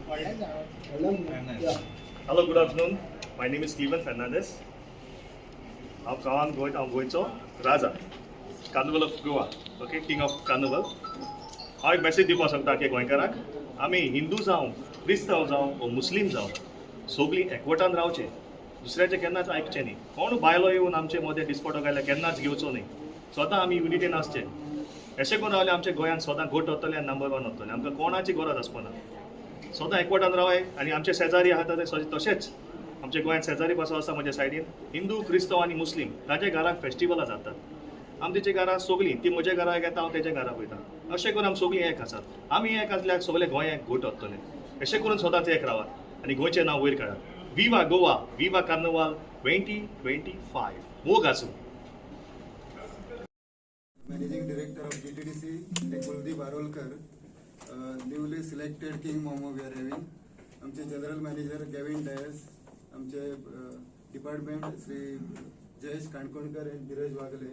Hello, good afternoon. My name is Steven Fernandez. I'm from गोंयचो राजा carnival of Goa. Okay, king of carnival. हांव एक message दिवपाक सोदता की गोंयकारांक, आमी हिंदू जावं, क्रिस्तांव जावं वा मुस्लीम जावं, सगळीं एकवटान रावचे. दुसऱ्याचें केन्नाच आयकचें न्ही. कोण भायलो येवन आमचे मदें डिस्पोटो घायल्यार केन्नाच घेवचो न्ही. स्वता आमी युनिटीन आसचें. अशें करून रावल्यार आमच्या गोंयांत सदां घोट वतले आनी नंबर वन वतले. आमकां कोणाची गरज आसपना. सदां एकवटान रावय आनी आमचे शेजारी आहात ते तशेंच आमच्या गोंयांत शेजारी पासो आसा म्हज्या सायडीन हिंदू क्रिस्तांव आनी मुस्लीम ताजे घरांत फेस्टिवलां जातात. आमी तेजे घरां सगळीं ती म्हज्या घराक येता हांव तेज्या घराक वयता. अशें करून आमी सगळीं एक आसात. आमी एक आसल्यार सगळे गोंय एक घोट वतले. अशें करून सदांच एक रावात आनी गोंयचें नांव वयर काडात. विवा गोवा, विवा कार्निवाल 2025. मोग आसूं. Managing Director of GTDC, Kuldeep Arolkar, newly selected King Momo we are having. आमचे जनरल मॅनेजर गॅविन डायस, आमचे डिपार्टमेंट श्री जयेश काणकोणकर एंड धीरज वागले.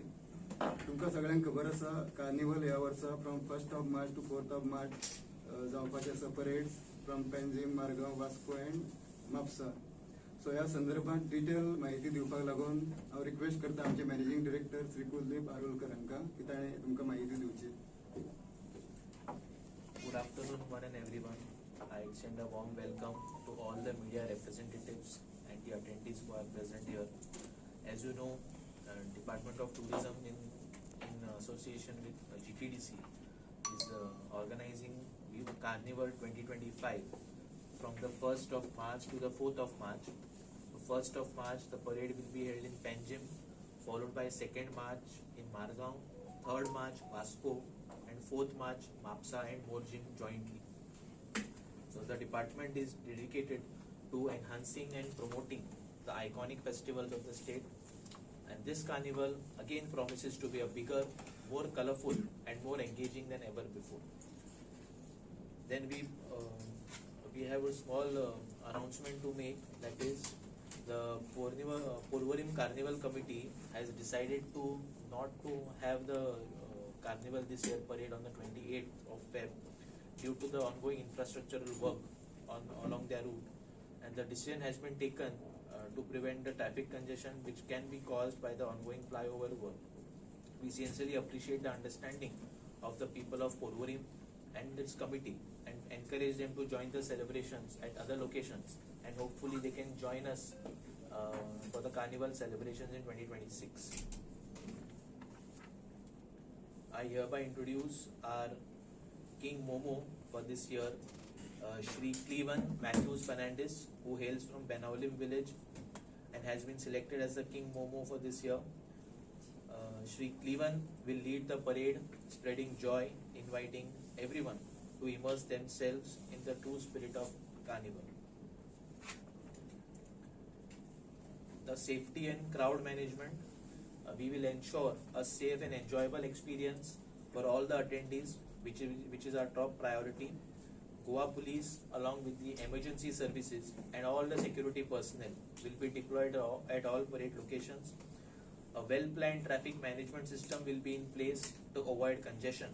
तुमकां सगळ्यांक खबर आसा कार्निवल ह्या वर्सा from 1st of March to 4th of March जावपाचे आसा parades from Panjim, Margao, Vasco and Mapusa. So ह्या संदर्भात डिटेल म्हायती दिवपाक लागून हांव रिक्वेस्ट करता आमचे मॅनेजिंग डिरेक्टर श्री कुलदीप आरोलकर हांकां की ताणें तुमकां म्हायती दिवची. Good afternoon, one and everyone. I extend a warm welcome to all the media representatives and the attendees who are present here. As you know, Department of Tourism in association with GTDC is organizing Viva Carnival 2025 from the 1st of March to the 4th of March. The 1st of March, the parade will be held in Panjim, followed by 2nd March in Margaon, 3rd March Vasco, and 4th March Mapsa and Morjim jointly. So the department is dedicated to enhancing and promoting the iconic festivals of the state, and this carnival again promises to be a bigger, more colorful and more engaging than ever before. Then we have a small announcement to make, that is the Porvorim Carnival Committee has decided to not to have the carnival this year parade on the 28th of Feb due to the ongoing infrastructural work along their route, and the decision has been taken to prevent the traffic congestion which can be caused by the ongoing flyover work. We sincerely appreciate the understanding of the people of Porvorim and its committee and encourage them to join the celebrations at other locations, and hopefully they can join us for the carnival celebrations in 2026. I hereby introduce our King Momo for this year, Shri Cleven Matthews Fernandez, who hails from Benaulim village and has been selected as the King Momo for this year. Shri Cleven will lead the parade, spreading joy, inviting everyone to immerse themselves in the true spirit of carnival. The safety and crowd management, we will ensure a safe and enjoyable experience for all the attendees, which is our top priority. Goa Police, along with the emergency services and all the security personnel, will be deployed at all parade locations. A well-planned traffic management system will be in place to avoid congestion.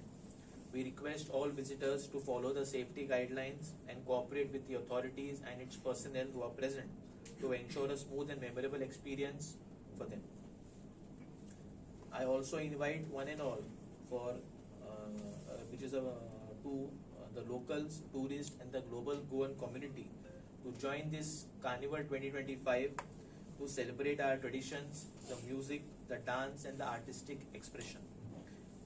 We request all visitors to follow the safety guidelines and cooperate with the authorities and its personnel who are present to ensure a smooth and memorable experience for them. I also invite one and all for the locals, tourists and the global Goan community to join this Carnival 2025 to celebrate our traditions, the music, the dance and the artistic expression.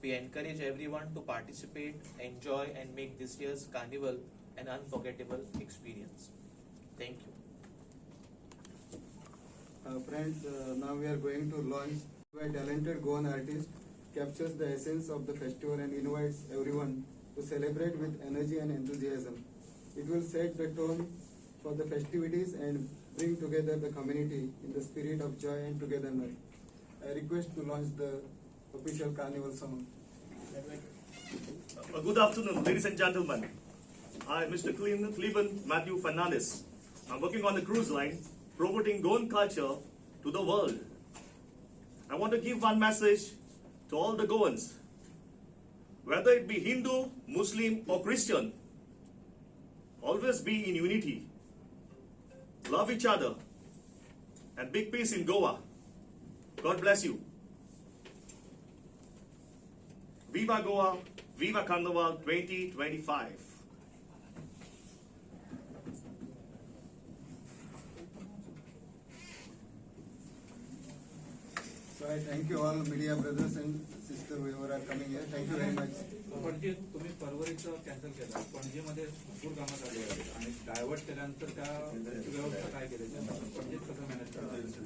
We encourage everyone to participate, enjoy and make this year's carnival an unforgettable experience. Thank you. Friends, now we are going to launch. A talented Goan artist captures the essence of the festival and invites everyone to celebrate with energy and enthusiasm. It will set the tone for the festivities and bring together the community in the spirit of joy and togetherness. I request to launch the official carnival song. Good afternoon, ladies and gentlemen. I am Mr. Cleven Matthew Fernandez. I'm working on the cruise line, promoting Goan culture to the world. I want to give one message to all the Goans. Whether it be Hindu, Muslim or Christian, always be in unity, love each other, and big peace in Goa. God bless you. Viva Goa, Viva Carnival 2025. So I thank you all media brothers and sisters who are coming here. Thank you very much. Panaji तुम्ही परवरीचं cancel केलं पणजीमध्ये भरपूर कामं झाली आहेत आणि divert केल्यानंतर त्या व्यवस्था काय केली पणजीत कसं मॅनेज करायचं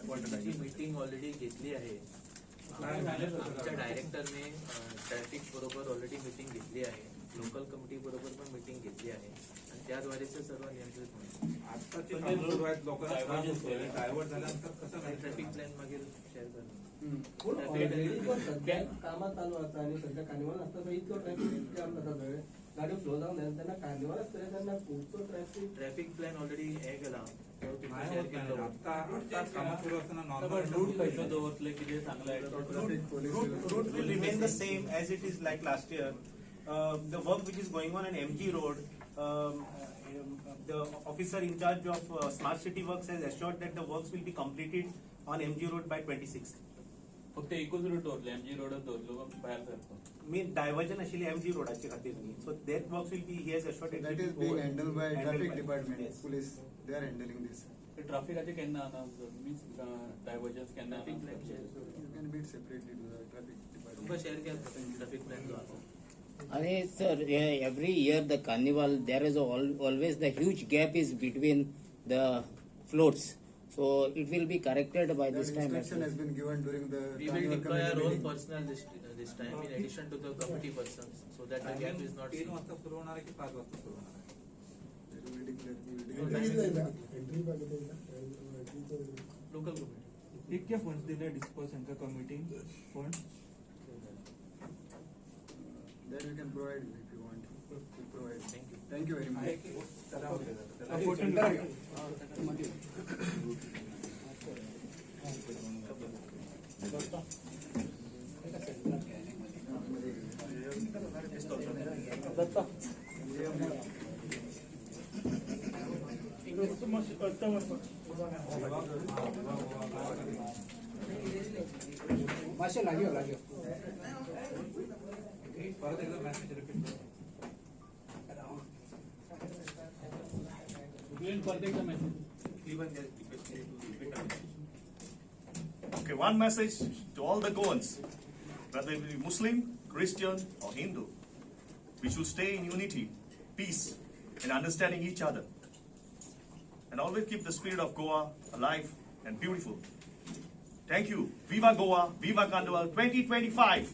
पणजीची मीटिंग ऑलरेडी घेतली आहे. आमच्या डायरेक्टरने ट्रॅफिक बरोबर ऑलरेडी मीटिंग घेतली आहे. लोकल कमिटी बरोबर पण मीटिंग घेतली आहे आणि त्याद्वारे ते सर्व नियंत्रित होईल. आत्ताची कामं सुरू आहेत लोकांना डायव्हर्ट झाल्यानंतर कसं नाही ट्रॅफिक प्लॅन मागे शेअर करणार. सध्या कामात चालू असतं आणि सध्या कार्निवल असतं तर इतकं ट्रॅफिक जाम जातात वेळ गाडी फ्लो जाऊन द्यायला त्यांना कार्निवल असतं त्यांना खूपच ट्रॅफिक ट्रॅफिक प्लॅन ऑलरेडी हे केला शेअर केलं. आता कामं सुरू असताना नॉर्मल रूट खंयचो दवरले कितें सांगलां Route will remain the same as it is like last year. The work which is going on MG Road, the officer in charge of Smart City Works has assured that the works will be completed on MG Road by 26th. फक्त एकूच root दवरले MG रोडच दवरलो भायर सरतो Mean diversion actually MG Road चे खातीर न्ही. So that works will be, he has assured That is being handled by traffic department, Yes. police. They are handling this. ट्राफिकाचे केन्ना announce means divergence केन्ना traffic plan announce share करतले? You can meet separately to the traffic तुमका department. Share केला traffic plan जो आसा. And sir, every year the carnival there is always the huge gap is between the floats. So it will be corrected by That this time. as instruction well. has been given during the We will carnival deploy our committee own meeting. personnel this time in addition to the committee persons so that the gap is not 3 seen. वाजता सुरू होणार आहे की 5 वाजता सुरू होणार आहे That will be declared. We will No, declare. Local committee. इतके फंड्स दिले डिस्पर्स हांकां committee fund That we can provide you if you want. We provide. Thank you. Thank you very much. आहे की त्याला त्याला परत एकदा मॅसेज रिपीट करा. Even they are requested to repeat again. Okay, one message to all the Goans, whether it be Muslim, Christian, or Hindu. We should stay in unity, peace, and understanding each other. And always keep the spirit of Goa alive and beautiful. Thank you. Viva Goa, Viva Carnival 2025.